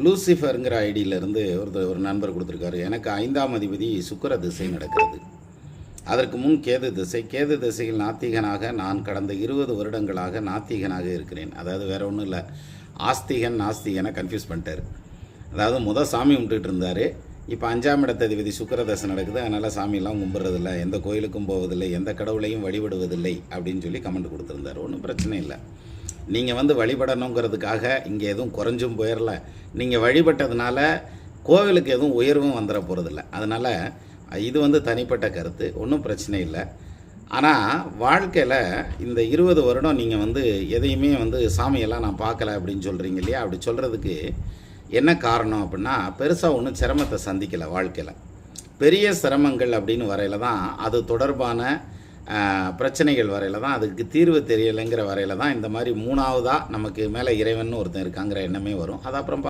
லூசிஃபருங்கிற ஐடியிலேருந்து ஒரு நண்பர் கொடுத்துருக்காரு. எனக்கு 5ஆம் அதிபதி சுக்கிர திசை நடக்கிறது. அதற்கு முன் கேது திசை. கேது திசையில் நாத்திகனாக நான் கடந்த 20 வருடங்களாக நாத்திகனாக இருக்கிறேன். அதாவது வேறு ஒன்றும் இல்லை, ஆஸ்திகன் நாஸ்திகனை கன்ஃபியூஸ் பண்ணிட்டார். அதாவது சாமி கும்பிட்டுட்டு இருந்தார். இப்போ 5ஆம் இடத்ததிபதி சுக்கிர தசை நடக்குது. அதனால் சாமியெல்லாம் கும்பிட்றதில்ல, எந்த கோயிலுக்கும் போவதில்லை, எந்த கடவுளையும் வழிபடுவதில்லை அப்படின்னு சொல்லி கமெண்ட் கொடுத்துருந்தார். ஒன்றும் பிரச்சனை இல்லை. நீங்கள் வழிபடணுங்கிறதுக்காக இங்கே எதுவும் குறைஞ்சும் போயிடல. நீங்கள் வழிபட்டதுனால கோவிலுக்கு எதுவும் உயர்வும் வந்துட போகிறதில்ல. அதனால் இது தனிப்பட்ட கருத்து, ஒன்றும் பிரச்சனை இல்லை. ஆனால் வாழ்க்கையில் இந்த 20 வருடம் நீங்கள் எதையுமே சாமியெல்லாம் நான் பார்க்கல அப்படின்னு சொல்கிறீங்க இல்லையா? அப்படி சொல்கிறதுக்கு என்ன காரணம் அப்படின்னா, பெருசாக ஒன்றும் சிரமத்தை சந்திக்கலை வாழ்க்கையில். பெரிய சிரமங்கள் அப்படின்னு வரையில் தான், அது தொடர்பான பிரச்சனைகள் வரையில் தான், அதுக்கு தீர்வு தெரியலைங்கிற வரையில் தான் இந்த மாதிரி 3ஆவதாக நமக்கு மேலே இறைவன் ஒருத்தன் இருக்காங்கிற எண்ணமே வரும். அது அப்புறம்